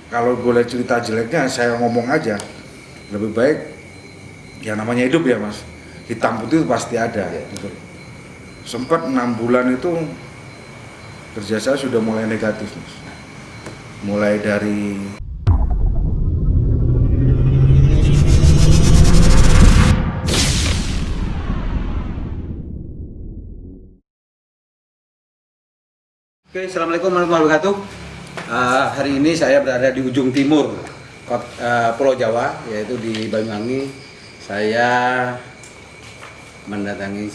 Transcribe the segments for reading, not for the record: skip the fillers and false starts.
kalau boleh cerita jeleknya saya ngomong aja, lebih baik ya namanya hidup ya mas, hitam putih pasti ada gitu. Sempat 6 bulan itu kerja saya sudah mulai negatif mas, mulai dari Oke, assalamualaikum warahmatullahi wabarakatuh. Hari ini saya berada di ujung timur Pulau Jawa, yaitu di Banyuwangi. Saya mendatangi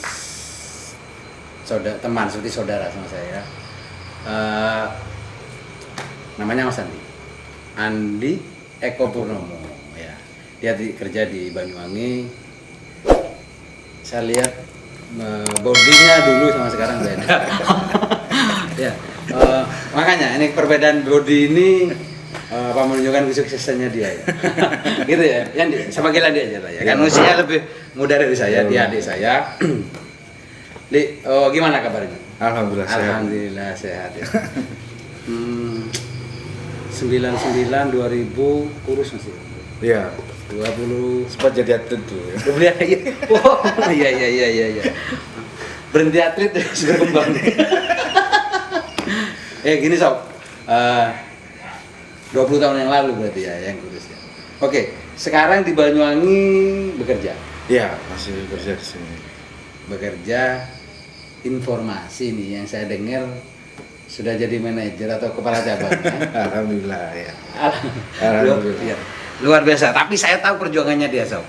teman seperti saudara sama saya. Namanya Mas Andi Eko Purnomo. Ya, dia kerja di Banyuwangi. Saya lihat bodinya dulu sama sekarang beda. Ya, makanya ini perbedaan body ini menunjukkan kesuksesannya dia ya. Gitu ya, Yandi, sama Andi aja lah ya. Kan usia lebih muda dari saya, dia adik saya. Li, gimana kabarnya? alhamdulillah sehat. Alhamdulillah sehat ya. 99 2000 kurus masih. Iya, 20 sempat jadi atlet tuh ya. Oh, iya. Berhenti atlet sudah kembang. Gini sob, 20 tahun yang lalu berarti ya yang kurus ya. Oke, sekarang di Banyuwangi bekerja. Iya, masih bekerja di sini. Bekerja informasi nih yang saya dengar sudah jadi manajer atau kepala cabang. Alhamdulillah ya. Alhamdulillah. Luar biasa. Tapi saya tahu perjuangannya dia sob.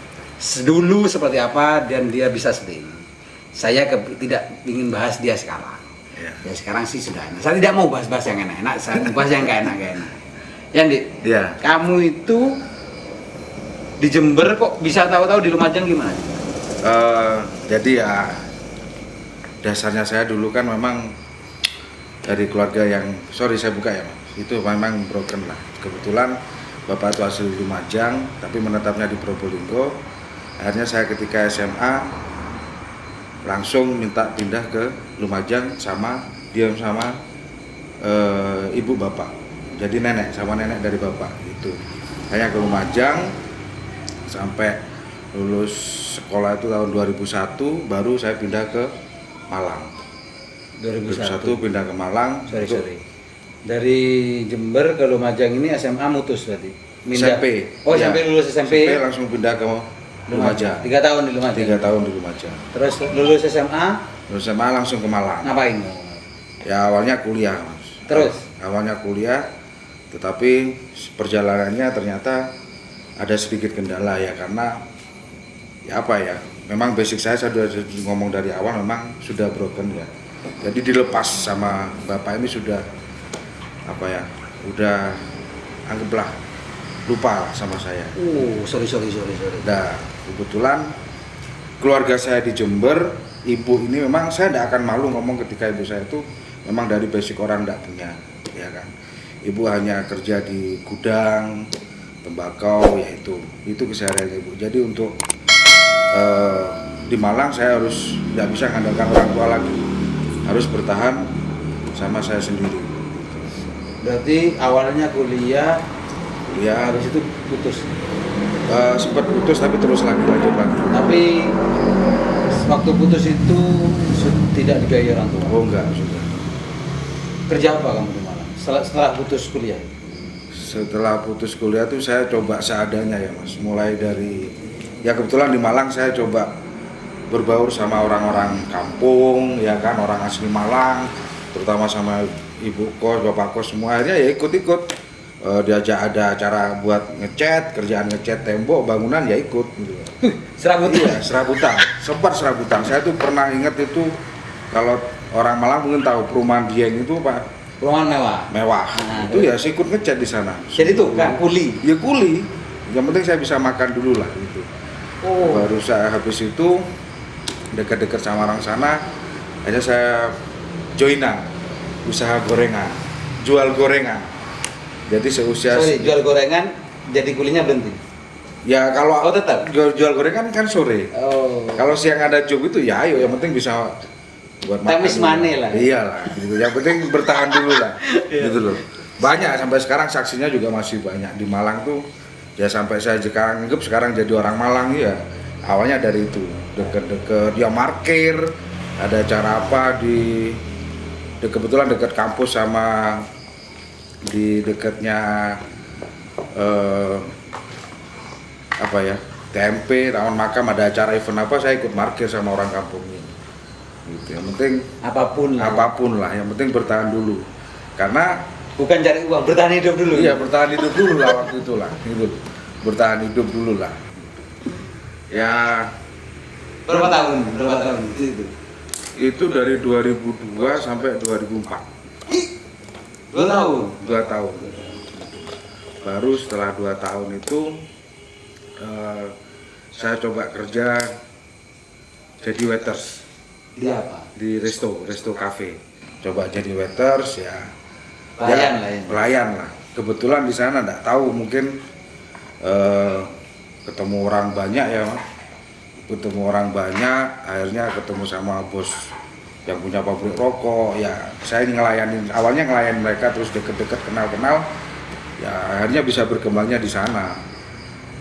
Dulu seperti apa dan dia bisa seperti ini. Saya tidak ingin bahas dia sekarang. Ya sekarang sih sudah enak. Saya tidak mau bahas-bahas yang enak-enak, saya bahas yang gak enak. Yandi, Iya. Kamu itu di Jember kok bisa tahu-tahu di Lumajang gimana? Jadi ya dasarnya saya dulu kan memang dari keluarga yang, saya buka ya mas, itu memang broken lah. Kebetulan bapak itu asli Lumajang, tapi menetapnya di Probolinggo. Akhirnya saya ketika SMA langsung minta pindah ke Lumajang sama ibu bapak, jadi nenek dari bapak itu. Hanya ke Lumajang sampai lulus sekolah itu tahun 2001, baru saya pindah ke Malang. 2001 pindah ke Malang. Sorry. Dari Jember ke Lumajang ini SMA mutus berarti? SMP. Oh ya. SMP lulus SMP langsung pindah ke Lumajang. 3 tahun di Lumajang. 3 tahun di Lumajang. Terus lulus SMA? Lulus SMA langsung ke Malang. Ngapain? Ya awalnya kuliah mas. Terus? Awalnya kuliah, tetapi perjalanannya ternyata ada sedikit kendala ya, karena ya apa ya, memang basic saya sudah ngomong dari awal memang sudah broken ya. Jadi dilepas sama bapak ini sudah apa ya, udah anggaplah lupa sama saya. Sorry. Nah, kebetulan keluarga saya di Jember, ibu ini memang saya tidak akan malu ngomong ketika ibu saya itu memang dari basic orang tidak punya, ya kan. Ibu hanya kerja di gudang, tembakau, ya itu kesehariannya ibu. Jadi untuk di Malang saya harus tidak bisa mengandalkan orang tua lagi, harus bertahan sama saya sendiri. Berarti awalnya kuliah, Ya, habis itu putus. sempat putus tapi terus lanjut lagi. Tapi waktu putus itu tidak dibiayai orang tua. Oh enggak, sudah. Kerja apa kamu di Malang? Setelah putus kuliah? Setelah putus kuliah tuh saya coba seadanya ya mas. Mulai dari, ya kebetulan di Malang saya coba berbaur sama orang-orang kampung, ya kan, orang asli Malang, terutama sama ibu kos, bapak kos semua. Akhirnya ya ikut-ikut. Diajak ada acara buat ngecat, kerjaan ngecat tembok, bangunan, ya ikut gitu. Serabutan? Iya, serabutan. Sempat serabutan. Saya tuh pernah ingat itu, kalau orang Malang mungkin tahu perumahan Dieng itu Pak. Perumahan mewah. Nah, itu ya saya ikut ngecat di sana. Jadi tuh kan kuli. Ya kuli. Yang penting saya bisa makan dulu lah gitu. Baru saya habis itu dekat-dekat sama orang sana, akhirnya saya joinan usaha gorengan, jual gorengan. Jadi seusia jual gorengan, jadi kulinya berhenti? Ya kalau tetap? jual gorengan kan sore. Kalau siang ada job itu ya ayo, yang penting bisa buat makan. Temis money lah. Iyalah, gitu. Yang penting bertahan dulu lah, gitu loh. banyak sampai sekarang, saksinya juga masih banyak di Malang tuh ya, sampai saya sekarang anggap sekarang jadi orang Malang ya awalnya dari itu, deket-deket ya parkir, ada acara apa di kebetulan dekat kampus sama di dekatnya apa ya, TMP Taman Makam, ada acara event apa saya ikut parkir sama orang kampung ini gitu. Yang penting apapun lah, yang penting bertahan dulu, karena bukan cari uang, bertahan hidup dulu. iya, bertahan hidup dulu lah waktu itu lah, gitu. Bertahan hidup dulu lah. Ya Berapa tahun itu? itu dari 2002 sampai 2004. 2 tahun. 2 tahun. Baru setelah 2 tahun itu saya coba kerja jadi waiters. Di apa? Di resto cafe. Coba jadi waiters ya. Pelayan lah ya. Pelayan lah. Kebetulan di sana enggak tahu, mungkin ketemu orang banyak ya, ketemu orang banyak, akhirnya ketemu sama bos yang punya pabrik rokok ya. Saya awalnya ngelayanin mereka, terus deket-deket kenal-kenal ya, akhirnya bisa berkembangnya di sana.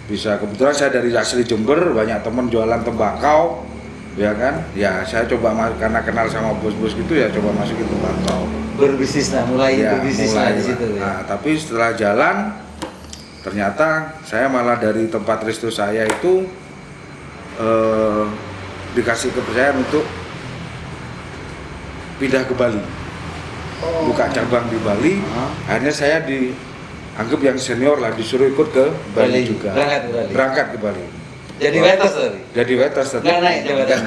Bisa, kebetulan saya dari asli Jember, banyak temen jualan tembakau ya kan, ya saya coba karena kenal sama bos-bos gitu ya, coba masukin tembakau, Berbisnis lah, mulai ya, berbisnis lah di situ ya. Nah, tapi setelah jalan ternyata saya malah dari tempat resto saya itu dikasih kepercayaan untuk pindah ke Bali, buka cabang di Bali. Akhirnya saya dianggap yang senior lah, disuruh ikut ke Bali juga, berangkat ke Bali. Jadi waiters tadi? Jadi waiters tadi. Nggak naik jabatan?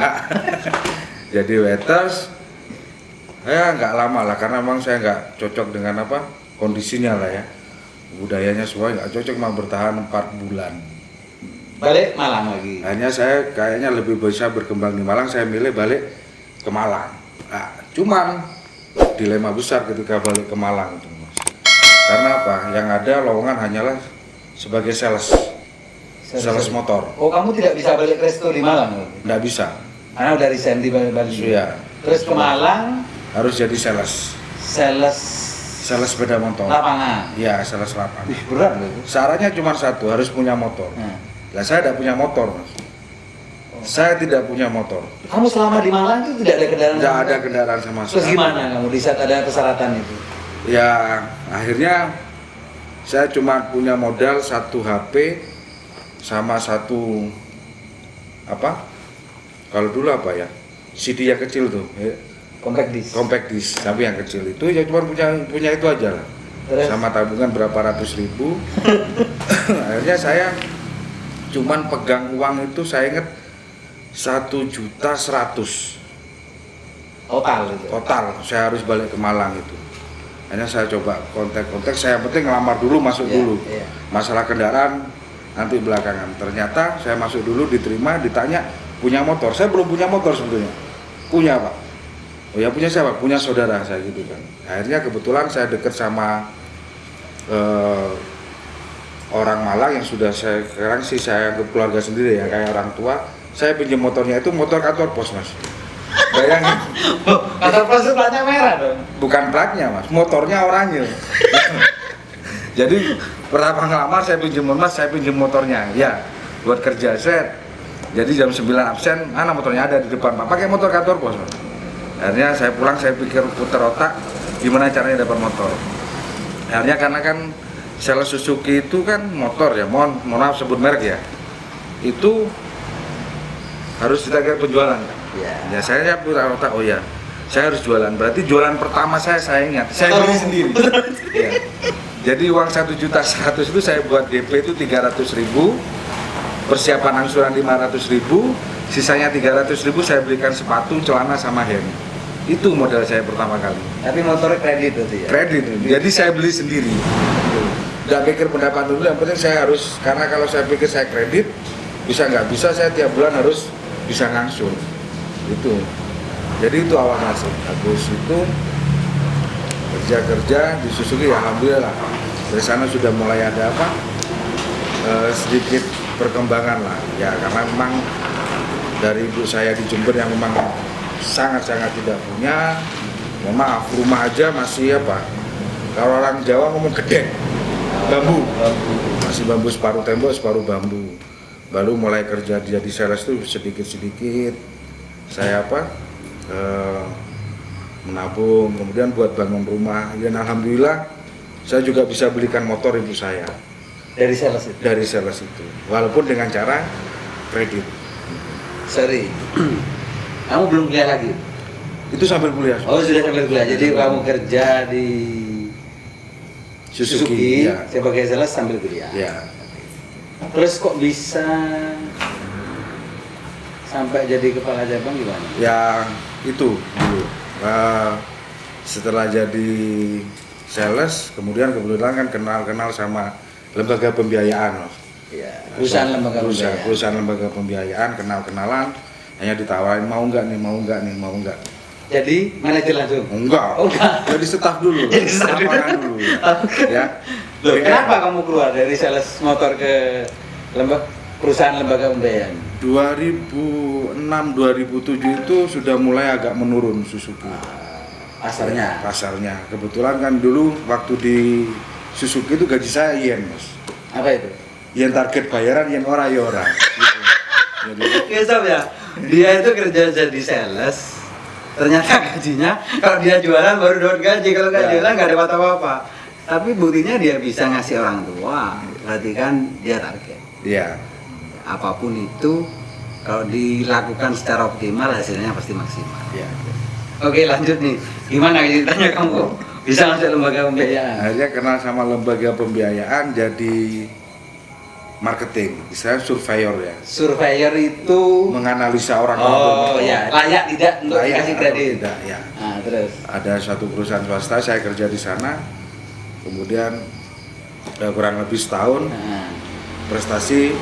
Jadi waiters ya nggak lama lah, karena memang saya nggak cocok dengan apa kondisinya lah ya, budayanya semua nggak cocok, mau bertahan 4 bulan. Balik Malang lagi. Akhirnya saya kayaknya lebih bisa berkembang di Malang, saya milih balik ke Malang. Nah, cuman dilema besar ketika balik ke Malang itu, Mas. Karena apa? Yang ada lowongan hanyalah sebagai sales motor. Oh, kamu tidak bisa balik resto di Malang? Nggak bisa. Karena udah resign di Bali. Iya. Terus ke Malang Harus jadi sales sepeda motor. lapangan. Iya, sales lapangan. Ih, berat loh itu. Syaratnya cuma satu, harus punya motor. Nah, saya tidak punya motor, Mas. Saya tidak punya motor. Kamu selama di Malang itu tidak ada kendaraan? Tidak ada kendaraan sama sekali. Terus gimana kamu di saat ada persyaratan itu? Ya, akhirnya saya cuma punya modal 1 HP sama 1 apa? Kalau dulu apa ya? CD yang kecil tuh, compact disc, tapi yang kecil itu ya cuma punya itu aja lah. Terus? Sama tabungan berapa ratus ribu. Akhirnya saya cuman pegang uang itu, saya ingat 1.100.000 total saya harus balik ke Malang itu. Hanya saya coba kontak, saya penting ngelamar dulu, masuk dulu. Masalah kendaraan nanti belakangan. Ternyata saya masuk dulu, diterima, ditanya punya motor. Saya belum punya motor sebetulnya. Punya, Pak. Oh ya, punya siapa? Punya saudara saya gitu kan. Akhirnya kebetulan saya dekat sama orang Malang yang sudah sekarang sih saya anggap keluarga sendiri ya, kayak orang tua. Saya pinjam motornya, itu motor kantor pos, Mas. Bayangin. Kantor pos itu platnya merah dong? Bukan platnya, Mas, motornya oranye. Jadi pertama ngelamar saya pinjam motornya ya buat kerja set. Jadi jam 9 absen, motornya ada di depan, Pak. Pakai motor kantor pos, Mas. Akhirnya saya pulang, saya pikir putar otak gimana caranya dapat motor. Akhirnya karena kan sales Suzuki itu kan motor ya, mohon maaf sebut merek ya, itu harus ditarget penjualan. Ya saya putar otak, oh ya saya harus jualan, berarti jualan pertama saya ingat, saya beli sendiri. Ya. Jadi uang 1.100.000 itu saya buat DP itu 300.000, persiapan angsuran 500.000, sisanya 300.000 saya belikan sepatu, celana sama helm. Itu modal saya pertama kali. Tapi motornya kredit itu ya? Kredit, jadi saya beli sendiri. Nggak pikir pendapat dulu, yang penting saya harus, karena kalau saya pikir saya kredit, bisa nggak bisa saya tiap bulan harus bisa ngangsur. Itu. Jadi itu awal masuk. Habis itu kerja di Suzuki, alhamdulillah. Dari sana sudah mulai ada apa? Sedikit perkembangan lah. Ya karena memang dari ibu saya di Jember yang memang sangat-sangat tidak punya, mohon maaf, rumah aja masih apa, Kalau orang Jawa ngomong gedek, bambu. Masih bambu separuh tembok, separuh bambu. Baru mulai kerja jadi sales tuh sedikit-sedikit. Saya menabung, kemudian buat bangun rumah. Dan alhamdulillah saya juga bisa belikan motor ibu saya. Dari sales itu? Dari sales itu, walaupun dengan cara kredit. Sorry, kamu belum kuliah lagi? Itu sambil kuliah. Oh sudah sambil kuliah, jadi kamu kerja di Suzuki ya. sebagai sales sambil kuliah. Ya. Terus kok bisa sampai jadi kepala cabang gimana? Ya itu dulu. Setelah jadi sales, kemudian kebetulan kan kenal sama lembaga pembiayaan. Ya, perusahaan lembaga pembiayaan, kenal-kenalan, hanya ditawarin mau nggak nih. Jadi manajer langsung? Enggak. Oh, enggak. Jadi staf dulu. Jadi staf dulu. Ya. Loh, kenapa kamu keluar dari sales motor ke perusahaan lembaga pembiayaan? 2006 2007 itu sudah mulai agak menurun Suzuki. Pasarnya. Kebetulan kan dulu waktu di Suzuki itu gaji saya yen, Mas. Apa itu? Yen target bayaran, yen ora ya ora. Gitu. Ya. Dia itu kerja jadi sales. Ternyata gajinya kalau dia jualan baru dapat gaji, kalau nggak jualan nggak dapat apa-apa. Tapi buktinya dia bisa ngasih orang tua, berarti kan dia target. Iya. Apapun itu kalau dilakukan secara optimal hasilnya pasti maksimal. Iya. Oke, lanjut nih. Gimana ceritanya kamu bisa masuk lembaga pembiayaan? Akhirnya kenal sama lembaga pembiayaan jadi marketing, istilahnya surveyor ya. Surveyor itu menganalisa orang. Oh ya, layak tidak untuk dikasih kredit? Tidak, ya. Nah, terus ada satu perusahaan swasta, saya kerja di sana. Kemudian kurang lebih setahun, prestasi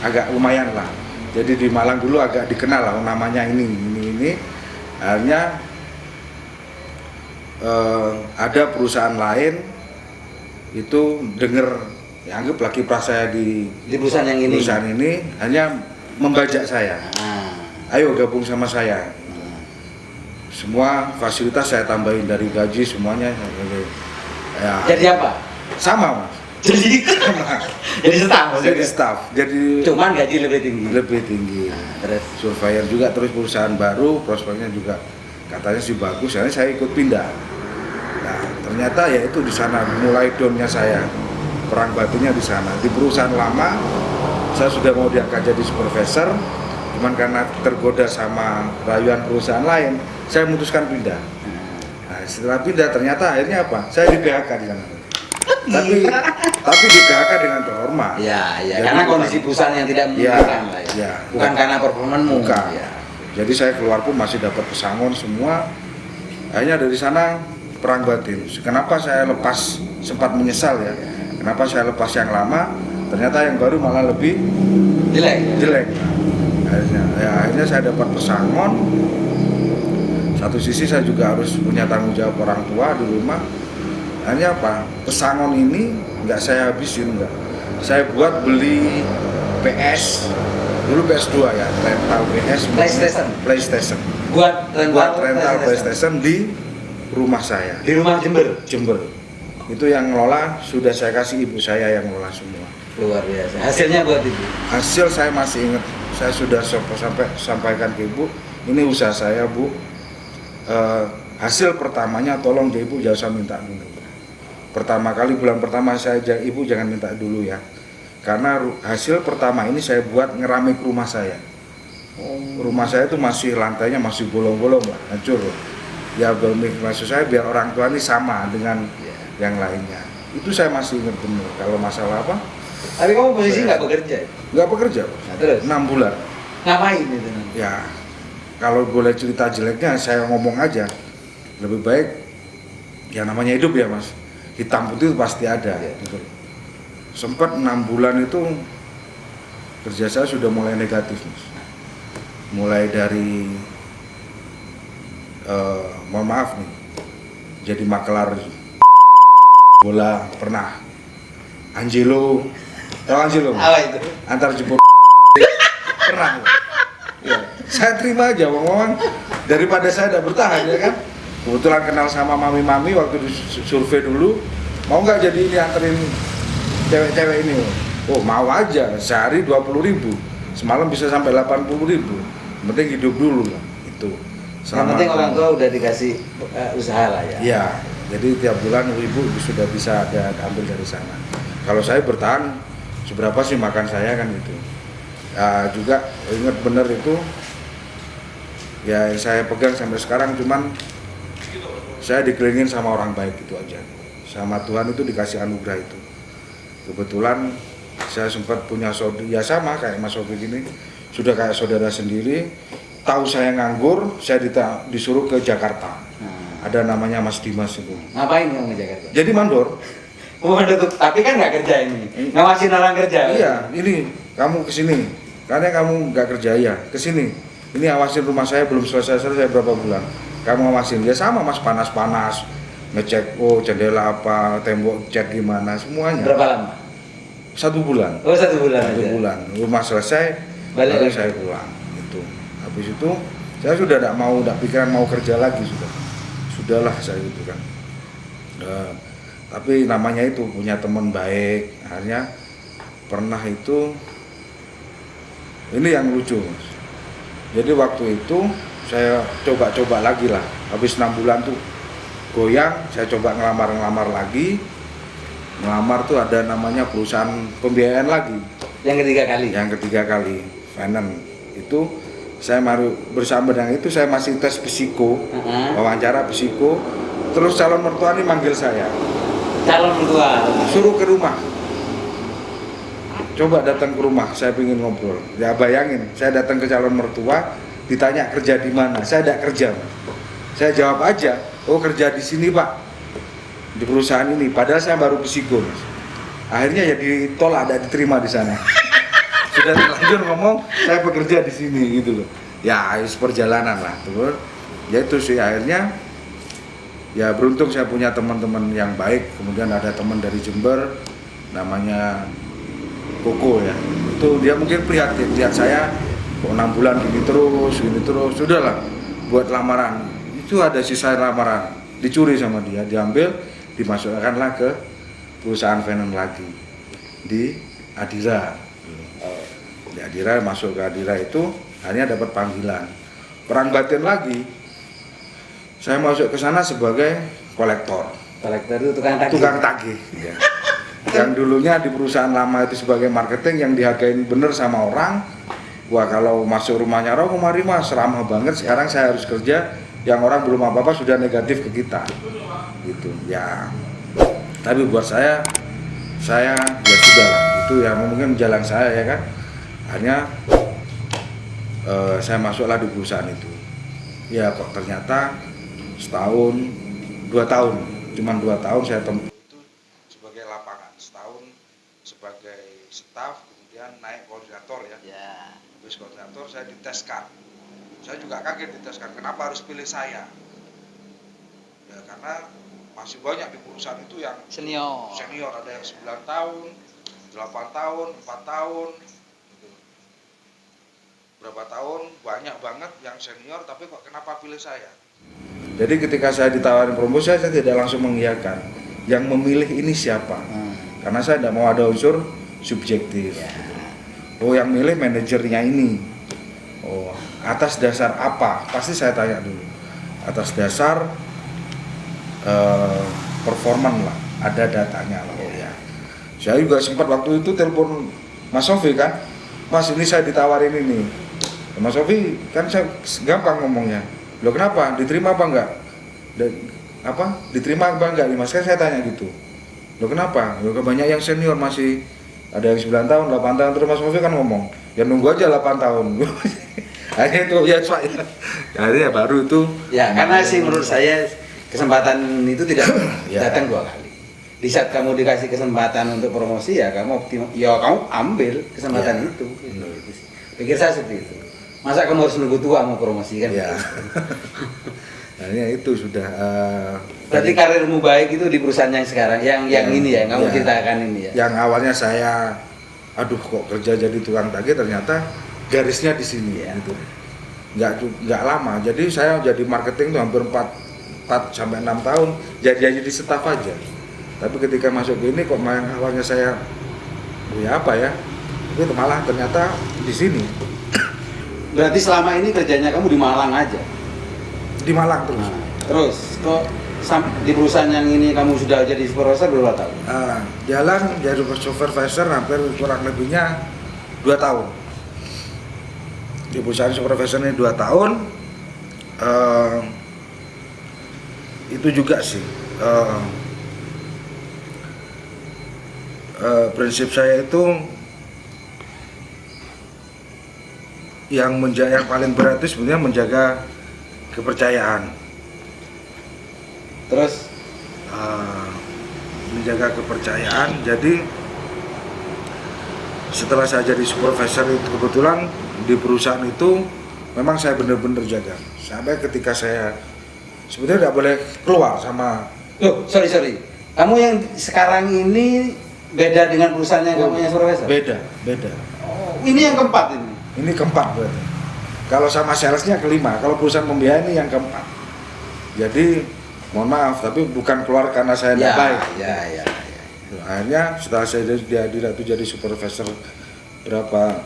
agak lumayan lah. Jadi di Malang dulu agak dikenal lah namanya ini. Akhirnya ada perusahaan lain itu dengar, ya anggaplah kiprah saya di perusahaan yang ini. Perusahaan ini hanya membajak saya. Ayo gabung sama saya. Semua fasilitas saya tambahin dari gaji semuanya. Ya. Jadi apa? Sama, Mas. Jadi staff. Jadi staff. Jadi cuman gaji lebih tinggi. Terus surveyor juga, terus perusahaan baru, prospeknya juga katanya sih bagus. Saya ikut pindah. Nah, ternyata ya itu di sana mulai downnya saya. Perang batinnya di sana. Di perusahaan lama saya sudah mau diangkat jadi supervisor, cuman karena tergoda sama rayuan perusahaan lain, saya memutuskan pindah. Nah, setelah pindah ternyata akhirnya apa? Saya di PHK di sana. tapi di PHK dengan terhormat. Ya, karena kondisi perusahaan yang tidak memungkinkan lah ya. Ya. Bukan karena performanmu. Bukan. Ya. Jadi saya keluar pun masih dapat pesangon semua. Akhirnya dari sana perang batin. Kenapa saya lepas, sempat menyesal ya. Kenapa saya lepas yang lama? Ternyata yang baru malah lebih jelek. Akhirnya saya dapat pesangon. Satu sisi saya juga harus punya tanggung jawab orang tua di rumah. Hanya apa? Pesangon ini nggak saya habisin, nggak. Saya buat beli PS. Dulu PS2 ya, rental PS. PlayStation. Buat rental PlayStation di rumah saya. Di rumah Jember. Itu yang ngelola sudah saya kasih ibu saya yang ngelola semua. Luar biasa. Hasilnya buat ibu? Hasil saya masih ingat. Saya sudah sampaikan ke ibu. Ini usaha saya, Bu. Hasil pertamanya tolong ibu jangan usah minta dulu. Pertama kali bulan pertama ibu jangan minta dulu ya. Karena hasil pertama ini saya buat ngeramik rumah saya. Rumah saya itu masih lantainya masih bolong-bolong lah, hancur. Ya maksud saya biar orang tua ini sama dengan yang lainnya. Itu saya masih ingat benar. Kalau masalah apa? Tapi kamu posisi nggak bekerja? Nggak bekerja. Nah, terus? 6 bulan. Ngapain itu? Ya, kalau boleh cerita jeleknya saya ngomong aja. Lebih baik, ya namanya hidup ya Mas. Hitam putih pasti ada. Gitu. Sempat 6 bulan itu kerja saya sudah mulai negatif Mas. Mulai dari mohon maaf nih, jadi makelar bola pernah. Angelo, tahu Angelo? Apa itu? Antar jemput pernah. Ya, saya terima aja, ngomong daripada saya tidak bertahan ya kan. Kebetulan kenal sama mami-mami waktu di survei dulu, mau nggak jadi ini anterin cewek-cewek ini? Oh mau aja, sehari 20.000, semalam bisa sampai 80.000. Penting hidup dulu lah itu. Yang penting orang tua udah dikasih usaha lah ya. Iya, jadi tiap bulan ibu sudah bisa ada ambil dari sana. Kalau saya bertahan, seberapa sih makan saya kan itu. Ya, juga ingat bener itu, ya saya pegang sampai sekarang cuman saya dikelilingin sama orang baik itu aja. Sama Tuhan itu dikasih anugerah itu. Kebetulan saya sempat punya saudara, ya sama kayak Mas Sofi gini, sudah kayak saudara sendiri. Tahu saya nganggur, saya disuruh ke Jakarta. Ada namanya Mas Dimas itu. Ngapain kamu ke Jakarta? Jadi mandor. Oh, tapi kan nggak kerja ini. Ngawasin orang kerja. Iya, ini kamu kesini. Karena kamu nggak kerja ya, kesini. Ini awasin rumah saya belum selesai berapa bulan. Kamu awasin, ya sama Mas, panas-panas, ngecek jendela apa, tembok cat gimana, semuanya. Berapa lama? 1 bulan. Oh 1 bulan. 1 aja. bulan. Rumah selesai, Balik baru lagi. saya pulang. Itu. Habis itu saya sudah tidak pikiran mau kerja lagi sudah. Sudahlah saya gitu kan. Tapi namanya itu punya teman baik. Akhirnya pernah itu, ini yang lucu Mas. Jadi waktu itu saya coba-coba lagi lah. Habis 6 bulan tuh goyang, saya coba ngelamar lagi. Ngelamar tuh ada namanya perusahaan pembiayaan lagi. Yang ketiga kali. Yang ketiga kali, finance. Itu saya bersama dengan itu saya masih tes psiko, wawancara psiko. Terus calon mertua ini manggil saya. Calon mertua. Suruh ke rumah. Coba datang ke rumah, saya ingin ngobrol. Ya bayangin, saya datang ke calon mertua, ditanya kerja di mana. Saya tidak kerja. Saya jawab aja, oh kerja di sini Pak, di perusahaan ini. Padahal saya baru psiko. Mas. Akhirnya ya ditolak, tidak diterima di sana. Sudah terlanjur ngomong, saya bekerja di sini gitu loh. Ya harus perjalanan lah, terus. Ya itu sih akhirnya. Ya beruntung saya punya teman-teman yang baik. Kemudian ada teman dari Jember, namanya Koko ya. Itu dia mungkin prihatin lihat saya kok 6 bulan gini terus, sudahlah buat lamaran. Itu ada sisa lamaran, dicuri sama dia, diambil, dimasukkanlah ke perusahaan finance lagi di Adira. Di Adira, masuk ke Adira itu akhirnya dapat panggilan. Perang batin lagi. Saya masuk ke sana sebagai kolektor. Kolektor itu tukang tagih. Tukang tagih. Ya. Yang dulunya di perusahaan lama itu sebagai marketing yang dihargain bener sama orang. Wah kalau masuk rumahnya Romo mari Mas, ramah banget. Sekarang saya harus kerja yang orang belum apa-apa sudah negatif ke kita. Gitu. Ya. Tapi buat saya ya sudah lah. Itu ya mungkin jalan saya ya kan. Hanya saya masuklah di perusahaan itu. Ya kok ternyata setahun, 2 tahun, cuman 2 tahun saya tempuh itu sebagai lapangan, setahun sebagai staf, kemudian naik koordinator ya. Habis koordinator saya diteskan. Saya juga kaget diteskan, kenapa harus pilih saya? Ya karena masih banyak di perusahaan itu yang Senior, ada yang 9 tahun, 8 tahun, 4 tahun gitu. Berapa tahun, banyak banget yang senior, tapi kok kenapa pilih saya? Jadi ketika saya ditawarin promosi, saya tidak langsung mengiyakan. Yang memilih ini siapa? Karena saya tidak mau ada unsur subjektif. Oh yang milih manajernya ini. Oh atas dasar apa? Pasti saya tanya dulu. Atas dasar performan lah, ada datanya lah. Oh ya. Saya juga sempat waktu itu telepon Mas Sofi kan, Mas ini saya ditawarin ini. Mas Sofi kan saya gampang ngomongnya. Loh kenapa? Diterima apa enggak? Diterima apa enggak nih Mas? Kan saya tanya gitu. Loh kenapa? Loh banyak yang senior masih ada yang 9 tahun, 8 tahun. Terus Mas Sofi kan ngomong, ya nunggu aja 8 tahun. Akhirnya itu ya Pak. Akhirnya baru itu. Ya karena sih menurut saya kesempatan itu tidak datang 2 kali. Di saat kamu dikasih kesempatan untuk promosi ya kamu kamu ambil kesempatan itu. Pikir saya seperti itu. Masa kamu harus nunggu tua mau promosi kan? Ya. Akhirnya itu sudah. Berarti karirmu baik itu di perusahaan yang sekarang, yang ini ya, yang kamu ceritakan ini ya. Yang awalnya saya, aduh kok kerja jadi tukang tagih, ternyata garisnya di sini gitu. Nggak lama. Jadi saya jadi marketing tuh hampir 4 4 sampai 6 tahun jadi staf aja. Tapi ketika masuk ke ini kok awalnya saya ya apa ya, itu malah ternyata di sini. Berarti selama ini kerjanya kamu di Malang aja? Di Malang terus. Nah, terus kok di perusahaan yang ini kamu sudah jadi supervisor berapa tahun? Jalan jadi supervisor hampir kurang lebihnya 2 tahun. Di perusahaan supervisor ini 2 tahun. Itu juga sih prinsip saya itu yang paling berat itu sebenarnya menjaga kepercayaan. Terus menjaga kepercayaan. Jadi setelah saya jadi supervisor itu kebetulan di perusahaan itu memang saya benar-benar jaga. Sampai ketika saya sebenarnya nggak boleh keluar sama. Loh, sorry. Kamu yang sekarang ini beda dengan perusahaan yang kamu yang supervisor? Beda. Oh, ini yang keempat ini? Ini keempat berarti. Kalau sama salesnya kelima, kalau perusahaan pembiayaan ini yang keempat. Jadi mohon maaf, tapi bukan keluar karena saya tidak baik. Ya. Akhirnya setelah saya jadi supervisor berapa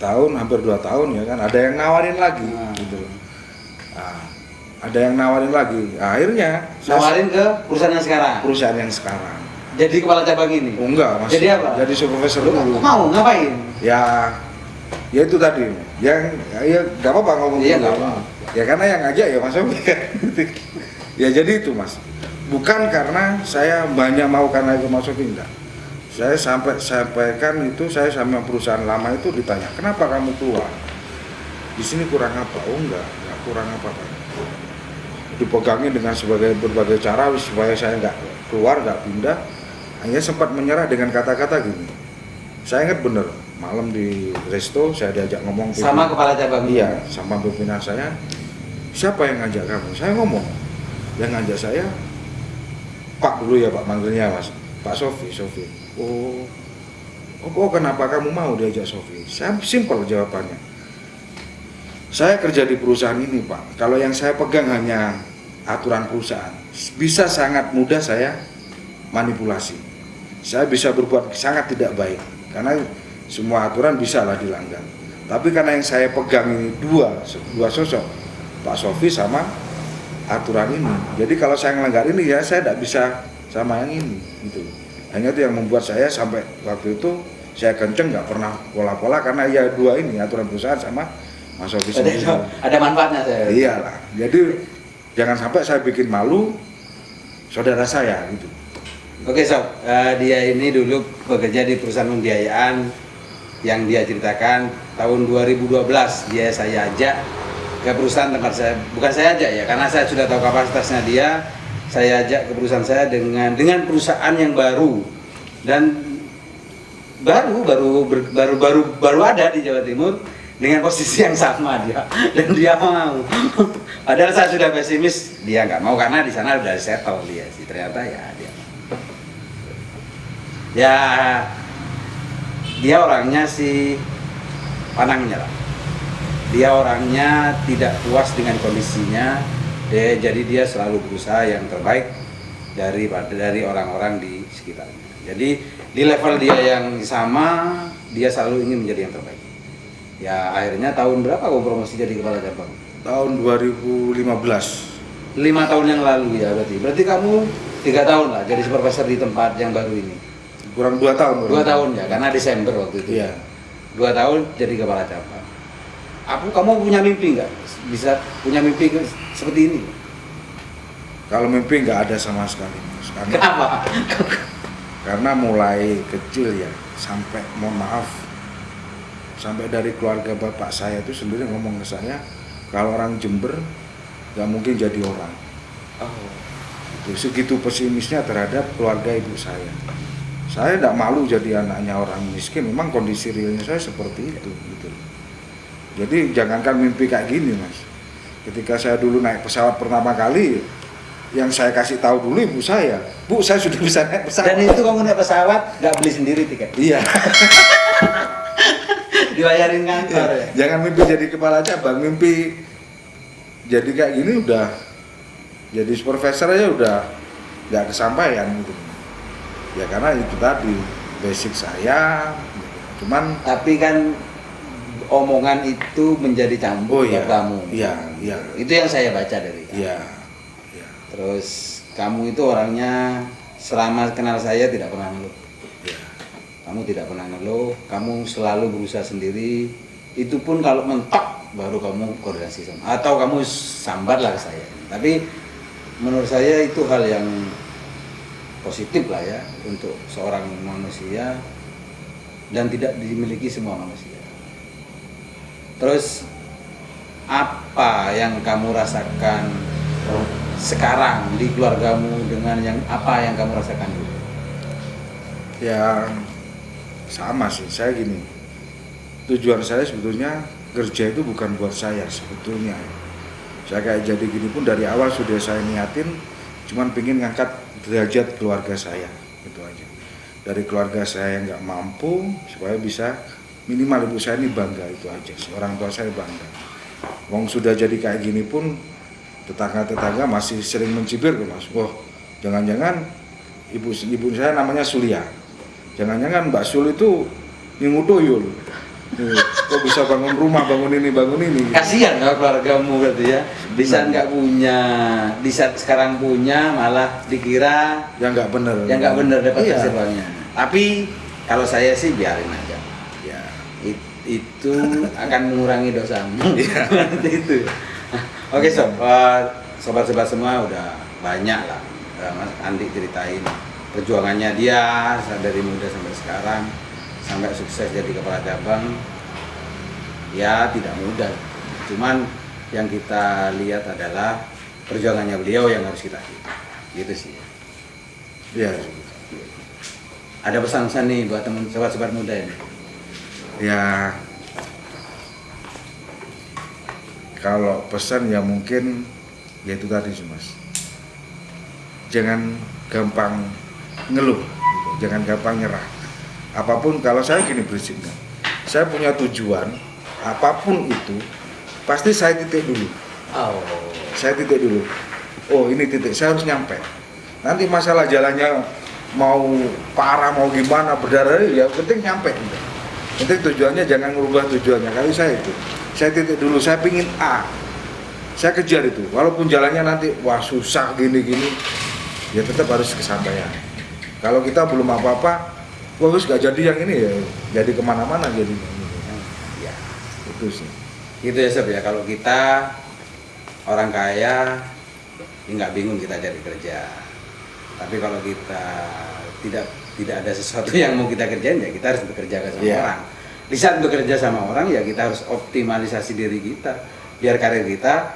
tahun, hampir 2 tahun ya kan, ada yang nawarin lagi gitu. Ada yang nawarin lagi. Akhirnya nawarin ke perusahaan yang sekarang. Perusahaan yang sekarang. Jadi kepala cabang ini? Oh, enggak, Mas. Jadi apa? Jadi supervisor dulu. Mau ngapain? Ya itu tadi. Ya enggak apa-apa ngomong iya, dulu. apa. Ya karena yang ngajak ya Mas Sofi. Ya jadi itu Mas. Bukan karena saya banyak mau karena itu Mas Sofi, enggak. Saya sampaikan itu, saya sama perusahaan lama itu ditanya, kenapa kamu keluar? Di sini kurang apa? Oh enggak kurang apa-apa. Dipegangin dengan berbagai cara supaya saya nggak keluar, nggak pindah. Hanya sempat menyerah dengan kata-kata gini. Saya ingat bener, malam di resto saya diajak ngomong sama kepala cabang. Iya, sama pimpinan saya. Siapa yang ngajak kamu? Saya ngomong. Yang ngajak saya Pak dulu ya Pak, manggilnya Mas. Pak Sofi. Oh, kenapa kamu mau diajak Sofi? Saya simpel jawabannya. Saya kerja di perusahaan ini Pak. Kalau yang saya pegang hanya aturan perusahaan, bisa sangat mudah saya manipulasi. Saya bisa berbuat sangat tidak baik karena semua aturan bisalah dilanggar. Tapi karena yang saya pegang ini dua sosok, Pak Sofi sama aturan ini. Jadi kalau saya melanggar ini ya saya tidak bisa sama yang ini gitu. Hanya itu yang membuat saya sampai waktu itu saya kenceng nggak pernah pola-pola karena ya dua ini aturan perusahaan sama Mas Sofi sendiri. Ada manfaatnya saya. Iyalah. Jadi jangan sampai saya bikin malu saudara saya gitu. Oke Sob, dia ini dulu bekerja di perusahaan pembiayaan yang dia ceritakan tahun 2012 saya ajak ke perusahaan tempat saya, bukan saya ajak ya, karena saya sudah tahu kapasitasnya dia, saya ajak ke perusahaan saya dengan perusahaan yang baru dan baru ada di Jawa Timur dengan posisi yang sama dia dan dia mau. Padahal saya sudah pesimis, dia nggak mau karena di sana udah settle dia sih, ternyata ya dia. Ya dia orangnya sih pantang menyerah. Dia orangnya tidak puas dengan kondisinya. Jadi dia selalu berusaha yang terbaik dari orang-orang di sekitarnya. Jadi di level dia yang sama, dia selalu ingin menjadi yang terbaik. Ya akhirnya tahun berapa kamu promosi jadi kepala cabang? Tahun 2015. 5 tahun yang lalu ya berarti. Berarti kamu 3 tahun lah jadi supervisor di tempat yang baru ini. Kurang 2 tahun. 2 tahun ya, karena Desember waktu itu. Iya. 2 tahun jadi kepala cabang. Kamu punya mimpi nggak? Bisa punya mimpi seperti ini? Kalau mimpi nggak ada sama sekali, Mas. Kenapa? Karena mulai kecil ya, sampai mohon maaf, sampai dari keluarga bapak saya itu sendiri ngomong ke saya, kalau orang Jember nggak mungkin jadi orang. Oh. Itu segitu pesimisnya terhadap keluarga ibu saya. Saya tidak malu jadi anaknya orang miskin, memang kondisi realnya saya seperti itu gitu. Jadi jangankan mimpi kayak gini Mas. Ketika saya dulu naik pesawat pertama kali, yang saya kasih tahu dulu ibu saya, Bu saya sudah bisa naik pesawat. Dan itu kamu naik pesawat nggak beli sendiri tiket? Iya. Dibayarin kantor ya? Jangan mimpi jadi kepala cabang, mimpi jadi kayak gini udah jadi supervisor aja udah nggak kesampaian gitu. Ya karena itu tadi basic saya, gitu. Cuman Tapi kan omongan itu menjadi cambuk buat kamu. iya, iya, Itu yang saya baca dari kamu. iya, iya, Terus kamu itu orangnya selama kenal saya tidak pernah ngeluh. iya. Kamu tidak pernah ngeluh, kamu selalu berusaha sendiri. Itu pun kalau mentok baru kamu koordinasi sama, atau kamu sambat lah ke saya. Tapi menurut saya itu hal yang positif lah ya untuk seorang manusia dan tidak dimiliki semua manusia. Terus apa yang kamu rasakan sekarang di keluargamu dengan yang apa yang kamu rasakan dulu? Ya sama sih, saya gini, tujuan saya sebetulnya kerja itu bukan buat saya sebetulnya. Saya kayak jadi gini pun dari awal sudah saya niatin, cuman pengen ngangkat derajat keluarga saya, gitu aja. Dari keluarga saya yang nggak mampu, supaya bisa minimal ibu saya ini bangga, itu aja sih. Orang tua saya bangga. Wong sudah jadi kayak gini pun, tetangga-tetangga masih sering mencibir ke Mas. Wah, jangan-jangan ibu saya namanya Sulia. Jangan-jangan Mbak Sul itu nyungu tuyul. Kok bisa bangun rumah, bangun ini. Kasihan kalau keluargamu berarti ya. Di saat nggak punya, di saat sekarang punya malah dikira yang nggak bener. yang nggak benar dapat Iya. hasilnya. Tapi kalau saya sih biarin aja. Ya. Itu akan mengurangi dosamu. Iya. Seperti itu. Oke sobat-sobat semua udah banyak lah Mas Andi ceritain perjuangannya dia dari muda sampai sekarang sampai sukses jadi kepala cabang. Ya tidak mudah, cuman yang kita lihat adalah perjuangannya beliau yang harus kita lihat. Gitu sih. Ya. Ada pesan-pesan nih buat teman sobat-sobat muda ini. Ya. Kalau pesan ya mungkin ya itu tadi sih Mas. Jangan gampang ngeluh, gitu. Jangan gampang nyerah. Apapun, kalau saya gini prinsipnya, saya punya tujuan, apapun itu pasti saya titik dulu. Oh. Saya titik dulu. Oh ini titik, saya harus nyampe. Nanti masalah jalannya mau parah mau gimana berdarah ya penting nyampe. Penting tujuannya, jangan merubah tujuannya. Kali saya itu, saya titik dulu, saya pingin A, saya kejar itu. Walaupun jalannya nanti wah susah gini-gini, ya tetap harus kesampaian. Kalau kita belum apa-apa, wah harus gak jadi yang ini ya, jadi kemana-mana jadinya. Ya. Itu sih. Gitu ya Sob ya, kalau kita orang kaya ya nggak bingung kita cari kerja. Tapi kalau kita tidak ada sesuatu yang mau kita kerjain ya kita harus bekerja sama orang. Di saat bekerja sama orang ya kita harus optimalisasi diri kita biar karir kita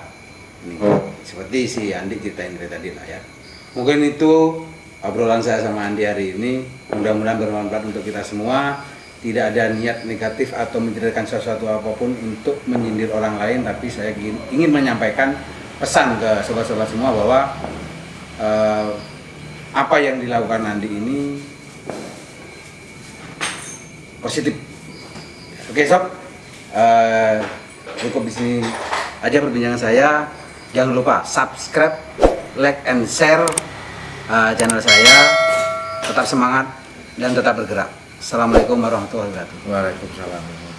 ini seperti si Andi ceritain dari tadi lah ya. Mungkin itu obrolan saya sama Andi hari ini, mudah-mudahan bermanfaat untuk kita semua. Tidak ada niat negatif atau menceritakan sesuatu apapun untuk menyindir orang lain, tapi saya ingin menyampaikan pesan ke sobat-sobat semua bahwa apa yang dilakukan Andi ini positif. Oke Sob, cukup di sini aja perbincangan saya. Jangan lupa subscribe, like, and share channel saya. Tetap semangat dan tetap bergerak. Assalamualaikum warahmatullahi wabarakatuh. Waalaikumsalam.